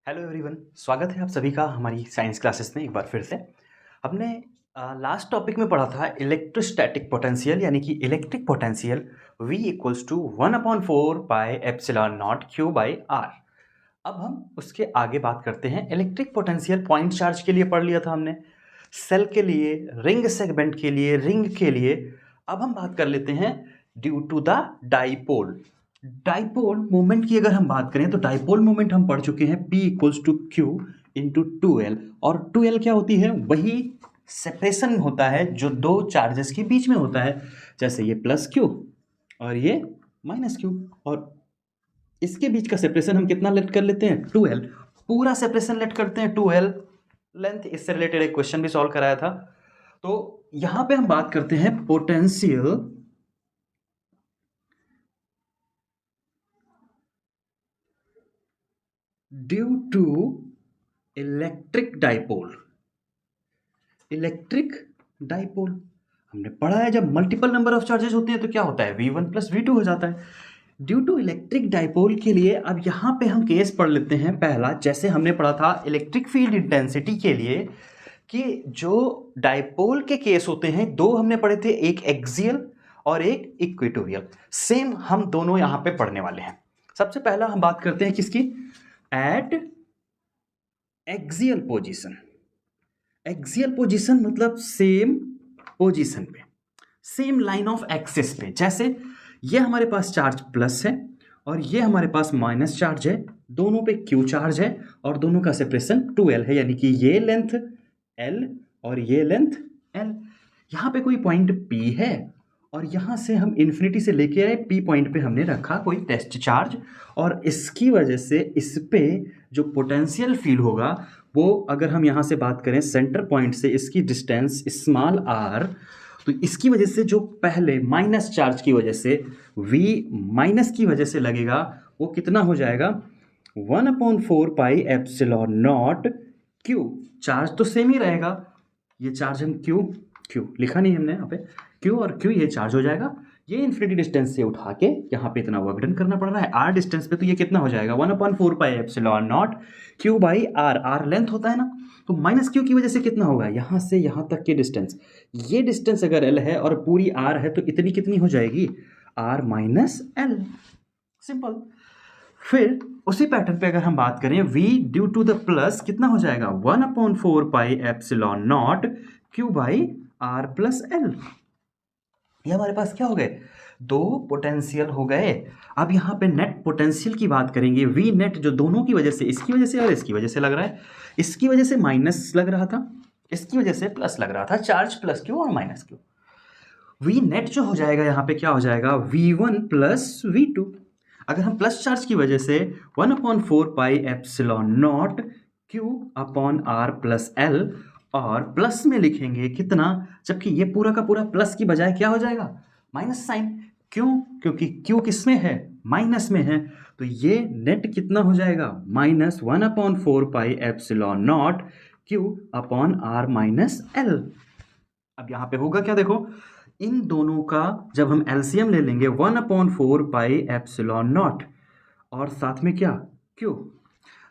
Hello everyone, स्वागत है आप सभी का हमारी साइंस क्लासेस में एक बार फिर से। हमने लास्ट टॉपिक में पढ़ा था इलेक्ट्रोस्टैटिक पोटेंशियल, यानी कि electric potential V equals to 1/4 pi epsilon naught Q by R. अब हम उसके आगे बात करते हैं। इलेक्ट्रिक पोटेंशियल पॉइंट चार्ज के लिए पढ़ लिया था हमने, सेल के लिए, रिंग सेगमेंट के लिए, रिंग के लिए। अब हम बात कर लेते हैं due to the dipole. Dipole moment की अगर हम बात करें तो डाइपोल मोमेंट हम पढ़ चुके हैं P equals to Q into 2L। और 2L क्या होती है? वही सेपरेशन होता है जो दो चार्जेस के बीच में होता है, जैसे ये प्लस Q और ये माइनस Q। और इसके बीच का सेपरेशन हम कितना लेट कर लेते हैं? 2L। पूरा सेपरेशन लेट करते हैं 2L लेंथ। इससे रिलेटेड एक क्वेश्चन भी सॉल्व कराया था। तो यहां पे हम बात करते हैं potential due to electric dipole. Electric dipole हमने पढ़ा है, जब मल्टीपल नंबर ऑफ चार्जेस होते हैं तो क्या होता है? V1 प्लस V2 हो जाता है। ड्यू टू इलेक्ट्रिक डाइपोल के लिए अब यहाँ पे हम केस पढ़ लेते हैं पहला, जैसे हमने पढ़ा था इलेक्ट्रिक फील्ड इंटेंसिटी के लिए, कि जो डाइपोल के केस होते हैं दो हमने पढ़े थे, एक एक्सियल और एक इक्वेटोरियल। सेम हम दोनों यहाँ पे पढ़ने वाले हैं। सबसे पहला हम बात करते हैं किसकी? Eight axial position. Axial position मतलब सेम पोजीशन पे, सेम लाइन ऑफ एक्सिस पे। जैसे ये हमारे पास चार्ज प्लस है और ये हमारे पास माइनस चार्ज है, दोनों पे Q चार्ज है और दोनों का सेपरेशन 2L है, यानी कि ये लेंथ L और ये लेंथ L। यहाँ पे कोई पॉइंट P है और यहाँ से हम इन्फिनिटी से लेके आए P पॉइंट पे हमने रखा कोई टेस्ट चार्ज, और इसकी वजह से इस पे जो पोटेंशियल फील होगा वो, अगर हम यहाँ से बात करें सेंटर पॉइंट से इसकी डिस्टेंस स्मॉल r, तो इसकी वजह से जो पहले माइनस चार्ज की वजह से V माइनस की वजह से लगेगा, वो कितना हो जाएगा? 1/4 pi epsilon naught Q। Charge तो सेम ही रहेगा, ये चार्ज हम Q लिखा नहीं हमने यहाँ पे, Q और Q ये चार्ज हो जाएगा। ये इन्फिनिटी डिस्टेंस से उठा के यहाँ पे इतना वर्क डन करना पड़ रहा है r डिस्टेंस पे, तो ये कितना हो जाएगा? 1/4 pi epsilon naught Q by r length होता है ना, तो माइनस Q की वजह से कितना होगा? यहाँ से यहाँ तक की डिस्टेंस, ये डिस्टेंस अगर L है और पूरी r है तो इतनी कितनी हो जाएगी? r minus L। सिंपल। फिर उसी पैटर्न पे अगर हम बात करें V due to the plus, कितना हो जाएगा? 1/4 pi epsilon naught Q by r plus L। ये हमारे पास क्या हो गए? दो पोटेंशियल हो गए। अब यहाँ पे नेट पोटेंशियल की बात करेंगे। V नेट जो दोनों की वजह से, इसकी वजह से और इसकी वजह से लग रहा है, इसकी वजह से माइनस लग रहा था, इसकी वजह से प्लस लग रहा था, चार्ज प्लस Q और माइनस Q। V नेट जो हो जाएगा यहाँ पे क्या हो जाएगा? V1 plus V2। अगर हम प्लस चार्ज की वजह से 1/4 pi epsilon naught Q upon R plus L, और प्लस में लिखेंगे कितना, जबकि ये पूरा का पूरा प्लस की बजाय क्या हो जाएगा? Minus sign. क्यों? क्योंकि Q किस में है? माइनस में है। तो ये नेट कितना हो जाएगा? Minus 1/4 pi epsilon naught Q upon R minus L। अब यहाँ पे होगा क्या? देखो, इन दोनों का जब हम एलसीएम ले लेंगे 1/4 पाई एप्सिलॉन नॉट और साथ में क्या? Q,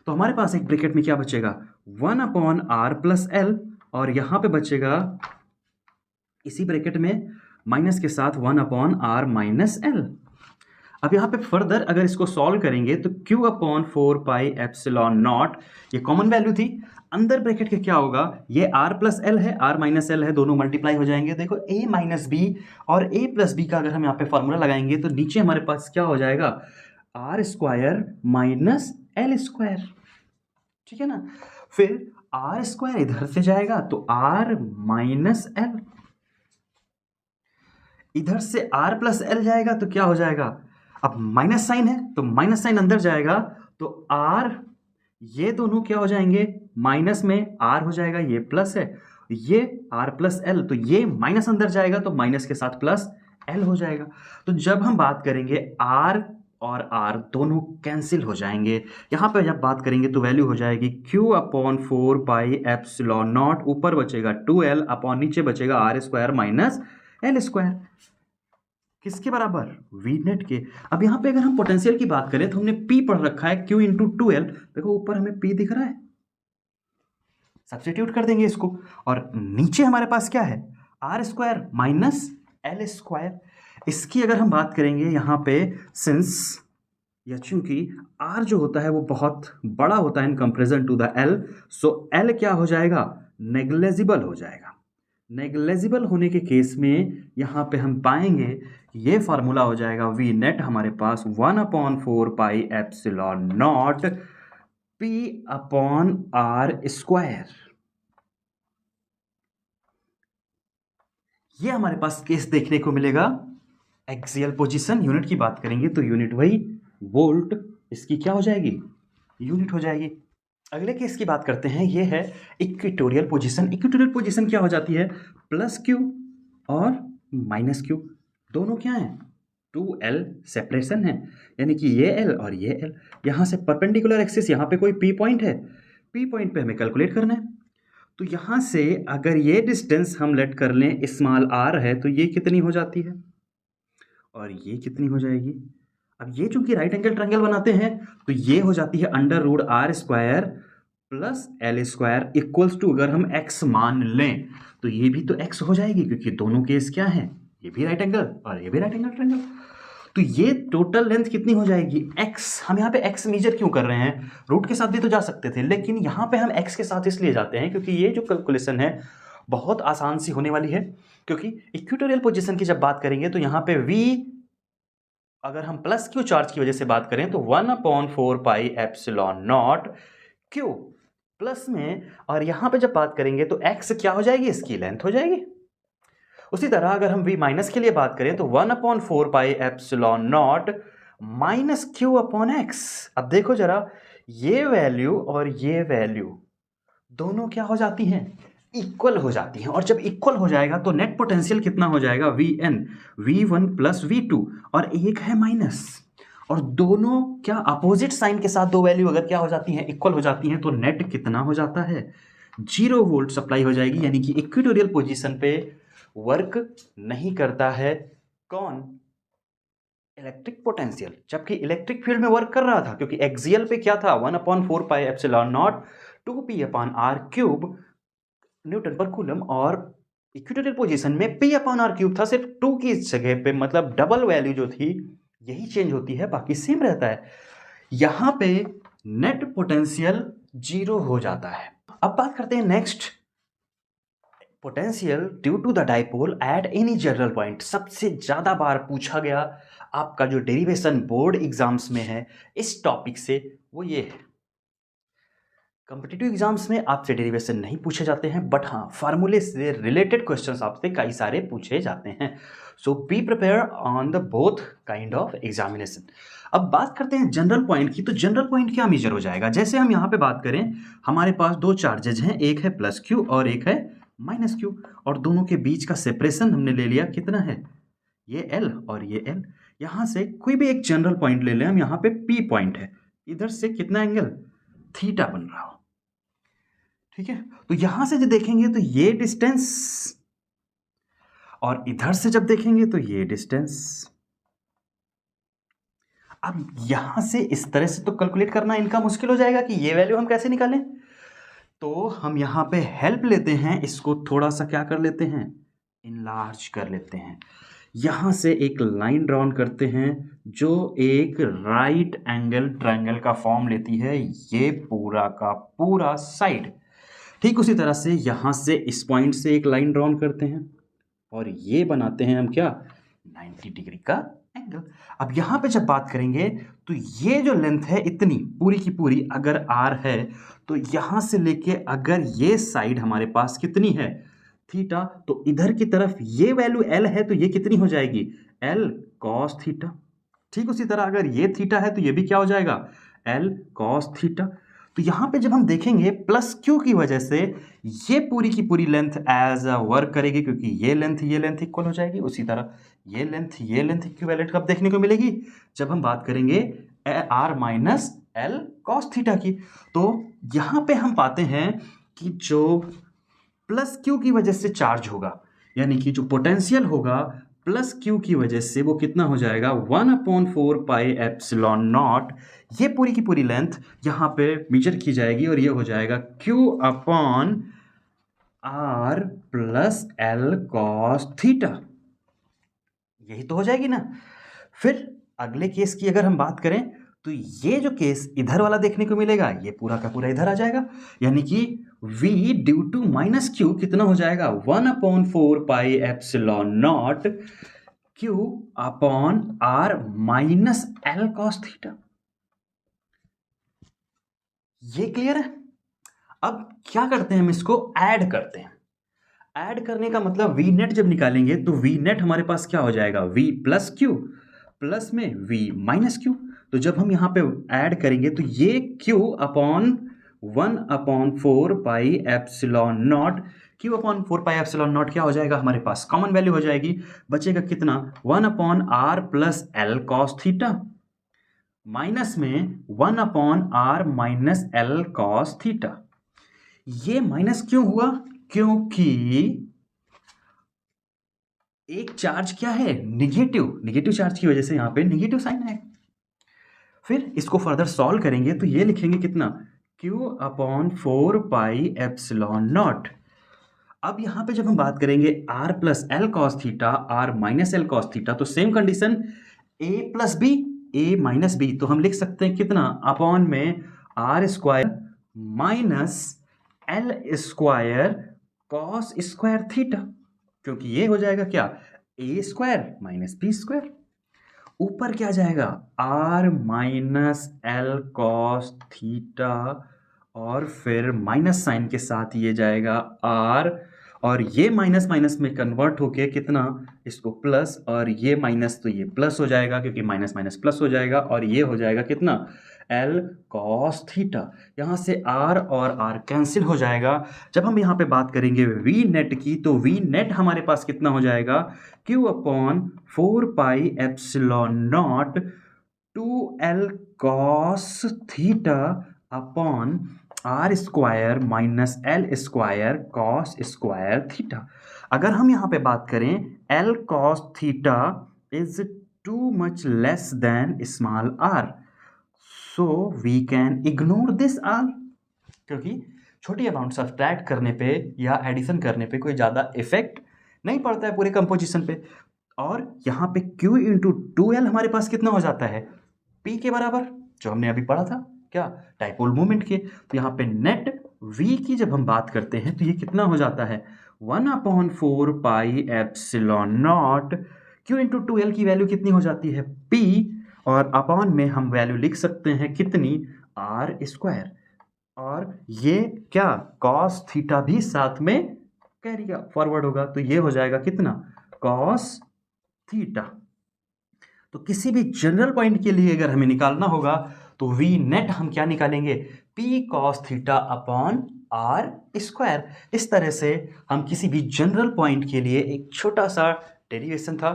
तो हमारे पास एक ब्रैकेट में क्या बचेगा? 1/r प्लस L, और यहाँ पे बचेगा इसी ब्रैकेट में माइनस के साथ 1/r माइनस L। अब यहाँ पे फर्दर अगर इसको सॉल्व करेंगे तो Q/4 पाई एप्सिलॉन नॉट, ये कॉमन वैल्यू थी, अंदर ब्रैकेट के क्या होगा? ये r प्लस L है, r माइनस L है, दोनों मल्टीप्लाई हो जाएंगे। देखो a माइनस b और a प्लस b का अगर हम यहाँ पे फॉर्मूला लगाएंगे तो नीचे हमारे पास क्या हो जाएगा? r square minus L square. ठीक है ना? फिर r स्क्वायर इधर से जाएगा तो r माइनस L, इधर से r प्लस L जाएगा तो क्या हो जाएगा? अब माइनस साइन है तो माइनस साइन अंदर जाएगा तो r, ये दोनों क्या हो जाएंगे? माइनस में r हो जाएगा, ये प्लस है, ये r प्लस L, तो ये माइनस अंदर जाएगा तो माइनस के साथ प्लस L हो जाएगा। तो जब हम बात करेंगे r और r दोनों कैंसिल हो जाएंगे। यहाँ पे जब बात करेंगे तो वैल्यू हो जाएगी Q/4 पाई एप्सिलॉन नॉट, ऊपर बचेगा 2L अपॉन नीचे बचेगा r square minus L square. किसके बराबर? वी नेट के। अब यहाँ पे अगर हम पोटेंशियल की बात करें तो हमने P पढ़ रखा है Q इंटू 2L, देखो ऊपर हमें P दिख रहा है, सब्स्टिट्यूट कर देंगे इसको, और नीचे हमारे पास क्या है? R square minus L square. इसकी अगर हम बात करेंगे यहाँ पे, सिंस या चूंकि R जो होता है वो बहुत बड़ा होता है in comparison to the L, so L क्या हो जाएगा? नेग्लेजिबल हो जाएगा। नेग्लेजिबल होने के केस में यहाँ पे हम पाएंगे ये फार्मूला हो जाएगा वी नेट हमारे पास 1/4 pi epsilon not P upon R square. ये हमारे पास केस देखने को मिलेगा। एक्सियल पोजीशन यूनिट की बात करेंगे तो यूनिट वही वोल्ट, इसकी क्या हो जाएगी? यूनिट हो जाएगी। अगले केस की बात करते हैं, ये है इक्वेटोरियल पोजीशन। इक्वेटोरियल पोजीशन क्या हो जाती है? प्लस क्यू और माइनस क्यू दोनों क्या हैं? 2L सेपरेशन है, यानी कि ये L और ये L। यहाँ से परपेंडिकुलर एक्सिस, यहाँ पे कोई P पॉइंट है, P पॉइंट पे हमें कैलकुलेट करना है। तो यहाँ से अगर ये डिस्टेंस हम लेट कर लें स्मॉल r है, तो ये कितनी हो जाती है और ये कितनी हो जाएगी? अब ये चूंकि राइट एंगल ट्रायंगल बनाते हैं तो ये हो जाती है under root R square plus L square equals to, अगर हम x मान लें तो ये भी तो x हो जाएगी, क्योंकि दोनों केस क्या है? ये भी राइट एंगल और ये भी राइट एंगल ट्रायंगल। तो ये टोटल लेंथ कितनी हो जाएगी? x। हम यहाँ पे x मेजर क्यों कर रहे हैं? रूट के साथ भी तो जा सकते थे, लेकिन यहाँ पे हम x के साथ इसलिए जाते हैं क्योंकि ये जो कैलकुलेशन है बहुत आसान सी होने वाली है। क्योंकि इक्वेटोरियल पोजीशन की जब बात करेंगे तो यहाँ पे v, अगर हम प्लस क्यू चार्ज की वजह से बात करें तो 1/4 pi epsilon naught Q plus में, और यहाँ पे जब बात करेंगे तो x क्या हो जाएगी? इसकी लेंथ हो जाएगी। उसी तरह अगर हम v माइनस के लिए बात करें तो 1/4 pi epsilon not minus Q upon x. अब देखो जरा, ये वैल्यू और ये वैल्यू दोनों क्या हो जाती हैं? इक्वल हो जाती हैं। और जब इक्वल हो जाएगा तो नेट पोटेंशियल कितना हो जाएगा? Vn, V1 प्लस V2, और एक है माइनस, और दोनों क्या अपोजिट साइन के साथ दो वैल्यू अगर क्या हो जाती हैं? इक्वल हो जाती हैं, तो नेट कितना हो जाता है? 0 वोल्ट सप्लाई हो जाएगी। यानी कि इक्वेटोरियल पोजीशन पे वर्क नहीं करता है कौन? इलेक्ट्रिक पोटेंशियल, जबकि इलेक्ट्रिक फील्ड में वर्क कर रहा था, क्योंकि एक्सियल पे क्या था? 1/4 pi epsilon not 2p upon r cube Newton पर कूलम, और इक्वेटोरियल पोजीशन में p अपॉन r क्यूब था, सिर्फ 2 की जगह पे, मतलब डबल वैल्यू जो थी यही चेंज होती है, बाकी सेम रहता है। यहां पे नेट पोटेंशियल 0 हो जाता है। अब बात करते हैं next, potential due to the dipole at any general point. सबसे ज्यादा बार पूछा गया आपका जो डेरिवेशन बोर्ड एग्जाम्स में है इस टॉपिक से, वो ये है। कॉम्पिटिटिव एग्जाम्स में आपसे डेरिवेशन नहीं पूछे जाते हैं, बट हाँ फार्मूले से रिलेटेड क्वेश्चंस आपसे कई सारे पूछे जाते हैं। So be prepare on the both kind of examination. अब बात करते हैं जनरल पॉइंट की, तो जनरल पॉइंट क्या मेजर हो जाएगा? जैसे हम यहाँ पे बात करें, हमारे पास दो चार्जेज हैं, एक है प्लस क्यू और एक है माइनस क्यू, और दोनों के बीच का सेपरेशन हमने ले लिया, कितना है? ये L और ये L। यहाँ से कोई भी एक जनरल पॉइंट ले लें हम, यहाँ पे P पॉइंट है, इधर से कितना एंगल? थीटा बन रहा हो, ठीक है। तो यहां से जो देखेंगे तो ये डिस्टेंस, और इधर से जब देखेंगे तो ये डिस्टेंस। अब यहां से इस तरह से तो कैलकुलेट करना इनका मुश्किल हो जाएगा कि ये वैल्यू हम कैसे निकालें। तो हम यहां पे हेल्प लेते हैं, इसको थोड़ा सा क्या कर लेते हैं? इनलार्ज कर लेते हैं। यहां से एक लाइन ड्रॉन करते हैं जो एक राइट एंगल ट्रायंगल का फॉर्म लेती है, ये पूरा का पूरा साइड। ठीक उसी तरह से यहां से इस पॉइंट से एक लाइन ड्रॉन करते हैं और ये बनाते हैं हम क्या? 90 डिग्री का एंगल। अब यहां पे जब बात करेंगे तो ये जो लेंथ है इतनी पूरी की पूरी अगर r है, तो यहां से लेके अगर ये साइड हमारे पास कितनी है? थीटा, तो इधर की तरफ ये वैल्यू L है, तो ये कितनी हो जाएगी? L cos theta. ठीक उसी तरह अगर ये थीटा है तो ये भी क्या हो जाएगा? L cos theta. तो यहां पे जब हम देखेंगे प्लस क्यू की वजह से ये पूरी की पूरी लेंथ एज अ वर्क करेगी, क्योंकि ये लेंथ इक्वल हो जाएगी। उसी तरह ये लेंथ इक्विवेलेंट कब देखने को मिलेगी? जब हम बात करेंगे r minus L cos theta की। तो यहां पे हम पाते हैं कि जो प्लस क्यू की वजह से चार्ज होगा, यानी कि जो पोटेंशियल होगा प्लस क्यू की वजह से वो कितना हो जाएगा 1/4 पाई एप्सिलॉन नॉट। ये पूरी की पूरी लेंथ यहाँ पे मेजर की जाएगी और ये हो जाएगा Q upon R plus L cos theta. यही तो हो जाएगी ना। फिर अगले केस की अगर हम बात करें तो ये जो केस इधर वाला देखने को मिलेगा ये पूरा का पूरा इधर आ जाएगा, यानी कि v due to minus Q कितना हो जाएगा 1/4 pi epsilon naught Q upon R minus L cos theta. ये क्लियर है। अब क्या करते हैं, हम इसको ऐड करते हैं। ऐड करने का मतलब वी नेट जब निकालेंगे तो वी नेट हमारे पास क्या हो जाएगा v प्लस क्यू प्लस में v माइनस क्यू। तो जब हम यहाँ पे ऐड करेंगे तो ये q upon 1/4 pi epsilon naught, q upon 4 pi epsilon not क्या हो जाएगा हमारे पास, कॉमन वैल्यू हो जाएगी, बचेगा कितना 1/r plus L cos theta minus में 1/r minus L cos theta. ये माइनस क्यों हुआ, क्योंकि एक चार्ज क्या है निगेटिव चार्ज की वजह से यहां पे निगेटिव साइन है। फिर इसको फर्दर सॉल्व करेंगे तो ये लिखेंगे कितना q upon 4 pi epsilon naught. अब यहां पे जब हम बात करेंगे r plus L cos theta r minus L cos theta, तो same condition a plus b a minus b, तो हम लिख सकते हैं कितना अपॉन में r square minus L square cos square theta, क्योंकि ये हो जाएगा क्या a square minus b square. ऊपर क्या जाएगा r minus L cos theta और फिर माइनस साइन के साथ ये जाएगा r, और ये माइनस माइनस में कन्वर्ट होके कितना इसको प्लस, और ये माइनस तो ये प्लस हो जाएगा क्योंकि माइनस माइनस प्लस हो जाएगा, और ये हो जाएगा कितना एल कॉस थीटा। यहाँ से r और r कैंसिल हो जाएगा। जब हम यहाँ पे बात करेंगे v नेट की तो v नेट हमारे पास कितना हो जाएगा q upon 4 pi epsilon naught 2l cos theta upon R square minus L square cos square theta. अगर हम यहाँ पे बात करें L cos theta is too much less than small R, so we can ignore this R, क्योंकि छोटी amount subtract करने पे या एडिशन करने पे कोई ज़्यादा इफेक्ट नहीं पड़ता है पूरे कंपोजिशन पे। और यहाँ पे Q इंटू 2L हमारे पास कितना हो जाता है P के बराबर, जो हमने अभी पढ़ा था क्या डाइपोल मोमेंट के। तो यहाँ पे नेट V की जब हम बात करते हैं तो ये कितना हो जाता है 1/4 pi epsilon naught, Q into 2L की वैल्यू कितनी हो जाती है P, और अपॉन में हम वैल्यू लिख सकते हैं कितनी आर स्क्वायर, और ये क्या कॉस थीटा भी साथ में कैरी फॉरवर्ड होगा, तो ये हो जाएगा कितना कॉस थीटा। तो किसी भी जनरल पॉइंट के लिए अगर हमें निकालना होगा तो वी नेट हम क्या निकालेंगे P cos theta upon R square. इस तरह से हम किसी भी जनरल पॉइंट के लिए एक छोटा सा डेरिवेशन था।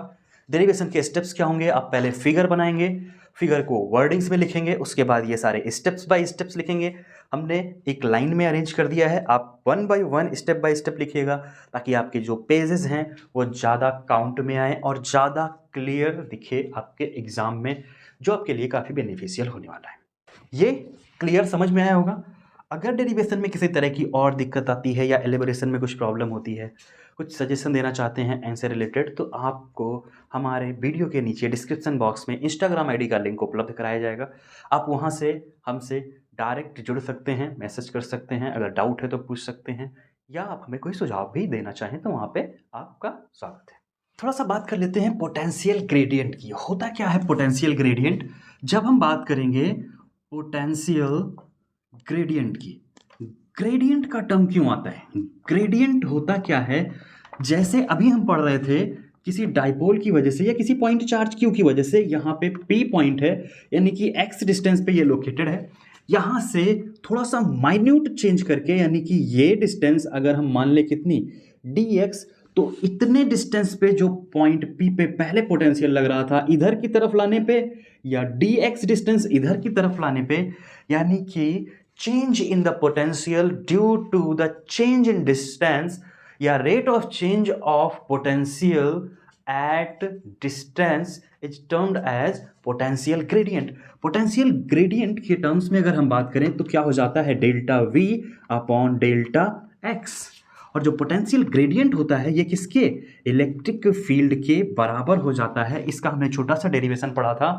डेरिवेशन के स्टेप्स क्या होंगे, आप पहले फिगर बनाएंगे, फिगर को वर्डिंग्स में लिखेंगे, उसके बाद ये सारे स्टेप्स बाय स्टेप्स लिखेंगे। हमने एक लाइन में अरेंज कर दिया है, आप 1 बाय 1 स्टेप बाय स्टेप लिखिएगा ताकि आपके जो पेजेस हैं वो ज़्यादा काउंट में आए और ज़्यादा क्लियर दिखे आपके एग्जाम में, जो आपके लिए काफ़ी बेनिफिशियल होने वाला है। ये क्लियर समझ में आया होगा। अगर डेरिवेशन में किसी तरह की और दिक्कत आती है या एलिबरेशन में कुछ प्रॉब्लम होती है, कुछ सजेशन देना चाहते हैं एंसर रिलेटेड, तो आपको हमारे वीडियो के नीचे डिस्क्रिप्शन बॉक्स में इंस्टाग्राम आईडी का लिंक उपलब्ध कराया जाएगा। आप वहां से हमसे डायरेक्ट जुड़ सकते हैं, मैसेज कर सकते हैं, अगर डाउट है तो पूछ सकते हैं, या आप हमें कोई सुझाव भी देना चाहें तो वहाँ पे आपका स्वागत है। थोड़ा सा बात कर लेते हैं पोटेंशियल ग्रेडियंट की। होता क्या है पोटेंशियल ग्रेडियंट, जब हम बात करेंगे पोटेंशियल ग्रेडियंट की, ग्रेडियंट का टर्म क्यों आता है, ग्रेडियंट होता क्या है, जैसे अभी हम पढ़ रहे थे किसी डाइपोल की वजह से या किसी पॉइंट चार्ज क्यू की वजह से यहाँ पे P पॉइंट है, यानी कि x डिस्टेंस पे ये लोकेटेड है, यहाँ से थोड़ा सा माइन्यूट चेंज करके, यानी कि ये डिस्टेंस अगर हम मान ले कितनी dx, तो इतने डिस्टेंस पे जो पॉइंट P पे पहले पोटेंशियल लग रहा था इधर की तरफ लाने पे, या dx डिस्टेंस इधर की तरफ लाने पे, यानी कि change in the potential due to the change in distance या rate of change of potential at distance is termed as potential gradient. Potential gradient के टर्म्स में अगर हम बात करें तो क्या हो जाता है, delta V upon delta x। और जो पोटेंशियल ग्रेडियंट होता है ये किसके, इलेक्ट्रिक फील्ड के बराबर हो जाता है। इसका हमने छोटा सा डेरिवेशन पढ़ा था,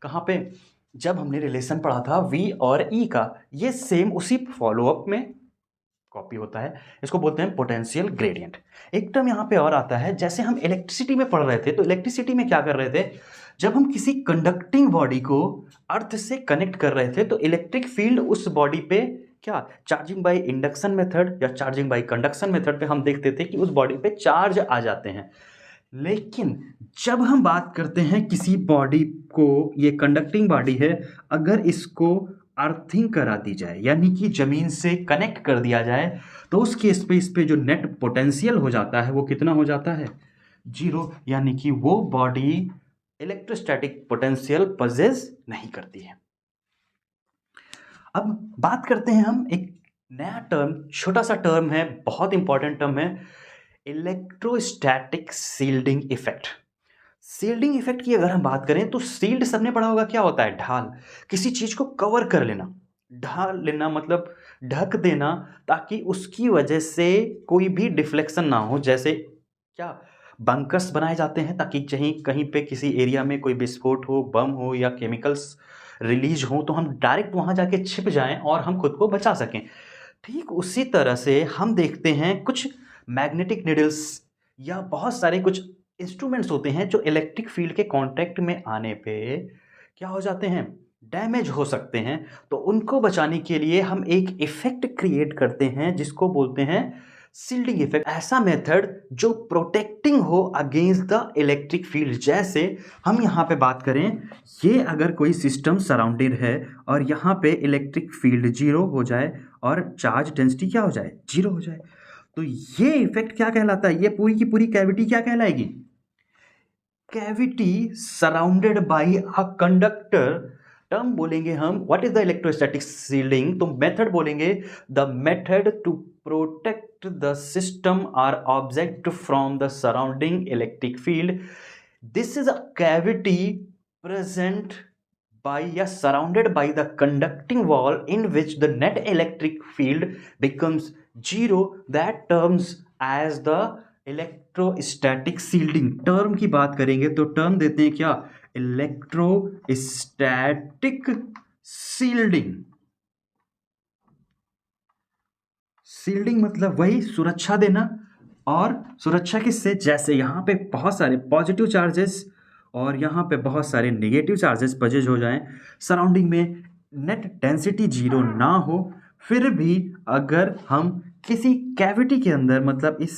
कहाँ पे, जब हमने रिलेशन पढ़ा था V और E का। ये सेम उसी फॉलोअप में कॉपी होता है, इसको बोलते हैं पोटेंशियल ग्रेडियंट। एक टर्म यहाँ पे और आता है, जैसे हम इलेक्ट्रिसिटी में पढ़ रहे थे, तो इलेक्ट्रिसिटी में क्या कर रहे थे, जब हम किसी कंडक्टिंग बॉडी को अर्थ से कनेक्ट कर रहे थे तो इलेक्ट्रिक फील्ड उस बॉडी पे क्या, चार्जिंग बाय इंडक्शन मेथड या चार्जिंग बाय कंडक्शन मेथड पे हम देखते थे कि उस बॉडी पे चार्ज आ जाते हैं। लेकिन जब हम बात करते हैं किसी बॉडी को, ये कंडक्टिंग बॉडी है, अगर इसको अर्थिंग करा दी जाए यानी कि जमीन से कनेक्ट कर दिया जाए, तो उस केस पे इस पे जो नेट पोटेंशियल हो जाता है वो कितना हो जाता है, 0। यानी कि वो बॉडी इलेक्ट्रोस्टैटिक पोटेंशियल पजेस नहीं करती है। अब बात करते हैं हम एक नया टर्म, छोटा सा टर्म है, बहुत इंपॉर्टेंट टर्म है, electrostatic shielding effect. Shielding effect की अगर हम बात करें तो शील्ड सबने पढ़ा होगा, क्या होता है, ढाल, किसी चीज को कवर कर लेना। ढाल लेना मतलब ढक देना, ताकि उसकी वजह से कोई भी डिफ्लेक्शन ना हो। जैसे क्या, बंकर्स बनाए जाते हैं ताकि कहीं पे किसी एरिया में कोई विस्फोट हो, बम हो या केमिकल्स रिलीज हो, तो हम डायरेक्ट वहां जाके छिप जाएं और हम खुद को बचा सकें। ठीक उसी तरह से हम देखते हैं कुछ मैग्नेटिक निडल्स या बहुत सारे कुछ इंस्ट्रूमेंट्स होते हैं जो इलेक्ट्रिक फील्ड के कांटेक्ट में आने पे क्या हो जाते हैं, डैमेज हो सकते हैं। तो उनको बचाने के लिए हम एक इफेक्ट क्रिएट करते हैं जिसको बोलते हैं शील्डिंग इफेक्ट। ऐसा मेथड जो प्रोटेक्टिंग हो अगेंस्ट द इलेक्ट्रिक फील्ड। जैसे हम यहाँ पे बात करें, ये अगर कोई सिस्टम सराउंडेड है और यहाँ पे इलेक्ट्रिक फील्ड 0 हो जाए और चार्ज डेंसिटी क्या हो जाए, 0 हो जाए, तो ये इफेक्ट क्या कहलाता है, ये पूरी की पूरी कैविटी क्या कहलाएगी, cavity surrounded by a conductor. Term बोलेंगे हम, what is the electrostatic shielding, तो मेथड बोलेंगे the method to protect the system और object from the surrounding electric field. This is a cavity present by या surrounded by the conducting wall in which the net electric field becomes 0, that terms as the electrostatic shielding। Term की बात करेंगे तो term देते हैं क्या, electrostatic shielding. Shielding मतलब वही सुरक्षा देना, और सुरक्षा किससे, जैसे यहाँ पे बहुत सारे पॉजिटिव चार्जेस और यहाँ पे बहुत सारे नेगेटिव चार्जेस पजेज हो जाएं, सराउंडिंग में नेट डेंसिटी 0 ना हो, फिर भी अगर हम किसी कैविटी के अंदर, मतलब इस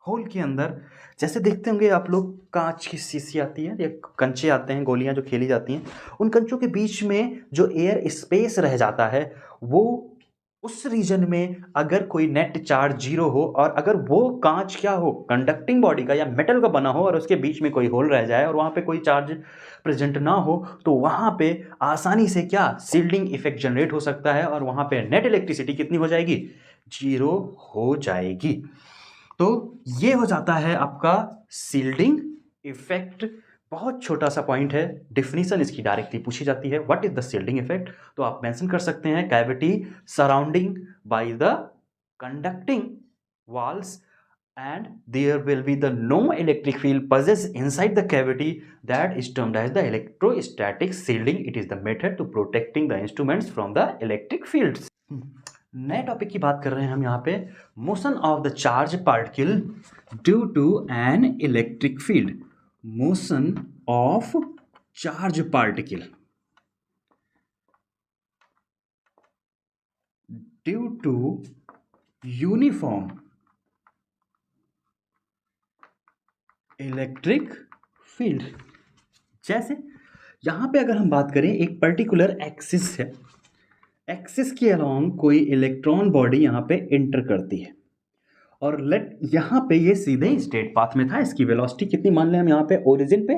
होल के अंदर, जैसे देखते होंगे आप लोग, कांच की शीशी आती है या कंचे आते हैं, गोलियां जो खेली जाती हैं, उन कंचों के बीच में जो एयर स्पेस रह जाता है, वो उस रीजन में अगर कोई नेट चार्ज 0 हो और अगर वो कांच क्या हो, कंडक्टिंग बॉडी का या मेटल का बना हो, और उसके बीच में कोई होल रह जाए और वहां पे कोई चार्ज प्रेजेंट ना हो, तो वहां पे आसानी से क्या, शील्डिंग इफेक्ट जनरेट हो सकता है और वहां पे नेट इलेक्ट्रिसिटी कितनी हो जाएगी, 0 हो जाएगी। तो ये हो जाता है आपका शील्डिंग इफेक्ट। बहुत छोटा सा पॉइंट है, डेफिनेशन इसकी डायरेक्टली पूछी जाती है, what is the shielding effect, तो आप मेंशन कर सकते हैं cavity surrounding by the conducting walls and there will be the no electric field possessed inside the cavity, that is termed as the electrostatic shielding. It is the method to protecting the instruments from the electric fields. नए topic की बात कर रहे हैं हम यहाँ पे, motion of the charge particle due to an electric field. Motion of charge particle due to uniform electric field. जैसे यहां पे अगर हम बात करें, एक पर्टिकुलर एक्सिस है, एक्सिस के अलोंग कोई इलेक्ट्रॉन बॉडी यहां पे एंटर करती है, और लेट यहां पे ये सीधे स्ट्रेट पाथ में था, इसकी वेलोसिटी कितनी मान लें हम यहाँ पे, ओरिजिन पे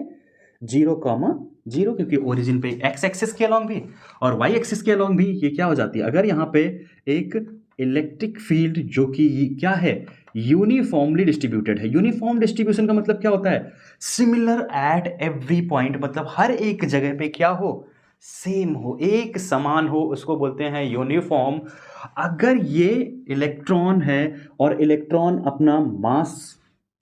0,0, क्योंकि ओरिजिन पे एक्स एक्सिस के अलोंग भी और वाई एक्सिस के अलोंग भी ये क्या हो जाती है, अगर यहाँ पे एक इलेक्ट्रिक फील्ड जो कि क्या है, यूनिफॉर्मली डिस्ट्रीब्यूटेड है। यूनिफॉर्म डिस्ट्रीब्यूशन का मतलब क्या होता है? सिमिलर एट एवरी पॉइंट, मतलब हर एक जगह पे क्या हो? सेम हो, एक समान हो, उसको बोलते हैं यूनिफॉर्म। अगर ये इलेक्ट्रॉन है और इलेक्ट्रॉन अपना मास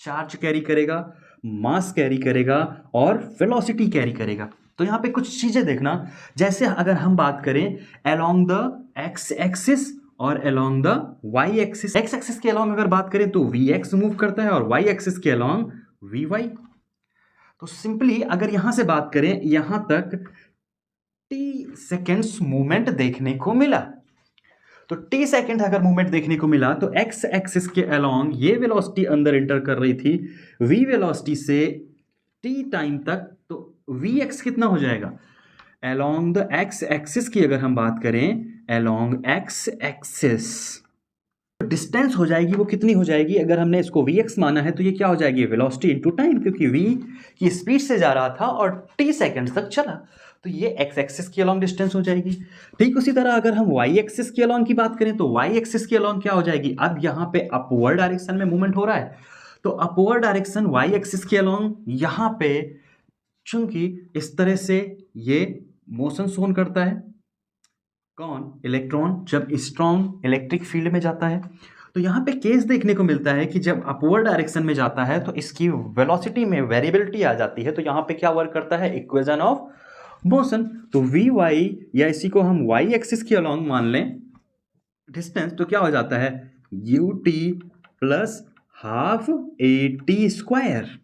चार्ज कैरी करेगा, मास कैरी करेगा और वेलोसिटी कैरी करेगा, तो यहां पे कुछ चीजें देखना। जैसे अगर हम बात करें अलोंग द एक्स एक्सिस और along the Y axis, X axis के अलोंग अगर बात करें तो वी एक्स मूव करता है और वाई एक्सिस के अलोंग वी वाई। तो सिंपली अगर यहां से बात करें, यहां तक टी सेकेंड्स मूवमेंट देखने को मिला, तो टी सेकेंड अगर मूवमेंट देखने को मिला तो एक्स एक्सिस के अलोंग ये वेलोसिटी अंदर एंटर कर रही थी वी वेलोसिटी से टी टाइम तक, तो वी एक्स कितना हो जाएगा? अलोंग द एक्स एक्सिस की अगर हम बात करें, अलोंग एक्स एक्सिस डिस्टेंस हो जाएगी, वो कितनी हो जाएगी? अगर हमने इसको वी एक्स माना है तो ये क्या हो जाएगी? वेलोसिटी इनटू टाइम, क्योंकि वी की स्पीड से जा रहा था और टी सेकेंड तक चला, तो ये एक्स एक्सिस की अलोंग डिस्टेंस हो जाएगी। ठीक उसी तरह अगर हम वाई एक्सिस की अलोंग की बात करें तो वाई एक्सिस की अलोंग क्या हो जाएगी? अब यहाँ पे अपवर्ड डायरेक्शन में मूवमेंट हो रहा है, तो अपवर्ड डायरेक्शन वाई एक्सिस की अलोंग, यहाँ पे चूंकि इस तरह से ये मोशन शोन करता है, कौन? इलेक्ट्रॉन, जब स्ट्रॉन्ग इलेक्ट्रिक फील्ड में जाता है, तो यहां पे केस देखने को मिलता है कि जब अपवर्ड डायरेक्शन में जाता है तो इसकी वेलोसिटी में वेरिएबिलिटी आ जाती है, तो यहां पे क्या वर्क करता है? Equation of motion. तो वी वाई, या इसी को हम वाई एक्सिस के अलोंग मान लें डिस्टेंस, तो क्या हो जाता है? U T plus half A T square.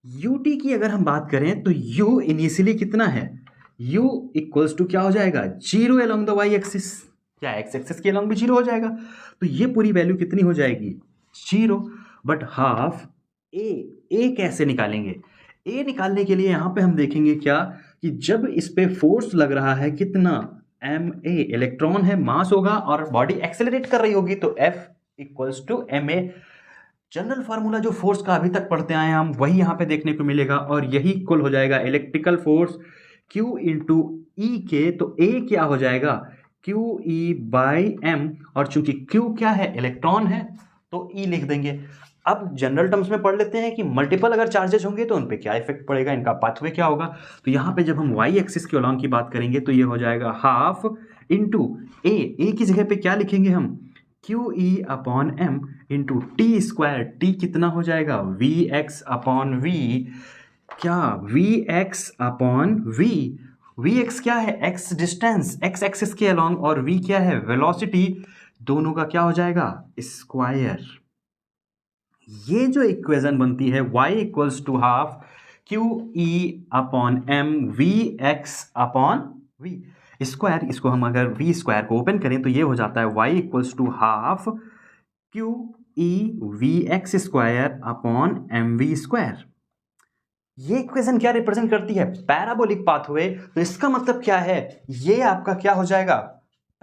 UT की अगर हम बात करें तो u इनिशियली कितना है? u इक्वल्स टू क्या हो जाएगा? Zero along the Y axis, क्या एक्स एक्सिस के अलोंग भी जीरो हो जाएगा, तो ये पूरी वैल्यू कितनी हो जाएगी? जीरो। बट हाफ ए कैसे निकालेंगे? ए निकालने के लिए यहां पे हम देखेंगे क्या, कि जब इस पे फोर्स लग रहा है कितना? एम ए, इलेक्ट्रॉन है, मास होगा और बॉडी एक्सेलरेट कर रही होगी, तो F equals to M A. General formula जो फोर्स का अभी तक पढ़ते आए हैं हम, वही यहां पे देखने को मिलेगा, और यही इक्वल हो जाएगा इलेक्ट्रिकल फोर्स Q इंटू ई के। तो ए क्या हो जाएगा? क्यू ई बाई एम, और चूंकि Q क्या है? इलेक्ट्रॉन है, तो E लिख देंगे। अब जनरल टर्म्स में पढ़ लेते हैं कि मल्टीपल अगर चार्जेस होंगे तो उन पे क्या इफेक्ट पड़ेगा, इनका पाथवे क्या होगा। तो यहाँ पे जब हम वाई एक्सिस के अलोंग की बात करेंगे तो ये हो जाएगा हाफ इंटू ए की जगह पे क्या लिखेंगे हम? Q E upon M into T square. T कितना हो जाएगा? वी एक्स अपॉन वी, क्या? V X upon V. V X क्या है? एक्स डिस्टेंस एक्स एक्सिस के अलोंग, और वी क्या है? वेलोसिटी। दोनों का क्या हो जाएगा? स्क्वायर। ये जो इक्वेशन बनती है y equals to half Q E upon M V X upon V square, इसको हम अगर वी स्क्वायर को ओपन करें तो ये हो जाता है y equals to half Q E V X square upon M V square. ये इक्वेशन क्या रिप्रेजेंट करती है? Parabolic pathway. तो इसका मतलब क्या है? ये आपका क्या हो जाएगा?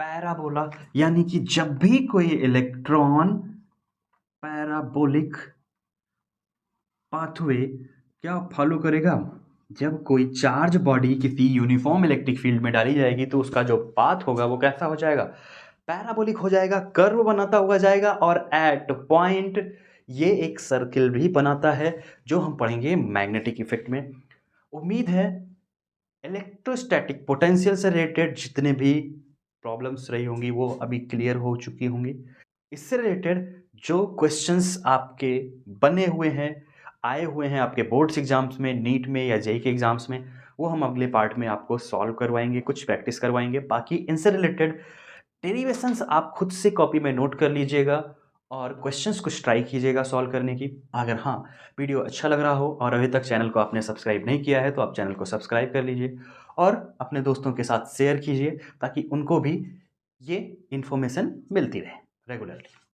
पैराबोला। यानी कि जब भी कोई इलेक्ट्रॉन पैराबोलिक पाथवे क्या फॉलो करेगा, जब कोई चार्ज बॉडी किसी यूनिफॉर्म इलेक्ट्रिक फील्ड में डाली जाएगी तो उसका जो पाथ होगा वो कैसा हो जाएगा? पैराबोलिक हो जाएगा, कर्व बनाता हुआ जाएगा, और एट पॉइंट ये एक सर्किल भी बनाता है, जो हम पढ़ेंगे मैग्नेटिक इफेक्ट में। उम्मीद है इलेक्ट्रोस्टैटिक पोटेंशियल से रिलेटेड जितने भी प्रॉब्लम्स रही होंगी वो अभी क्लियर हो चुकी होंगी। इससे रिलेटेड जो क्वेश्चंस आपके बने हुए हैं, आए हुए हैं आपके बोर्ड्स एग्जाम्स में, नीट में या जेईई के एग्जाम्स में, वो हम अगले पार्ट में आपको सॉल्व करवाएंगे, कुछ प्रैक्टिस करवाएंगे। बाकी इनसे रिलेटेड डेरिवेशंस आप खुद से कॉपी में नोट कर लीजिएगा और क्वेश्चंस कुछ ट्राई कीजिएगा सॉल्व करने की। अगर हाँ वीडियो अच्छा लग रहा हो और अभी तक चैनल को आपने सब्सक्राइब नहीं किया है तो आप चैनल को सब्सक्राइब कर लीजिए और अपने दोस्तों के साथ शेयर कीजिए, ताकि उनको भी ये इन्फॉर्मेशन मिलती रहे रेगुलरली।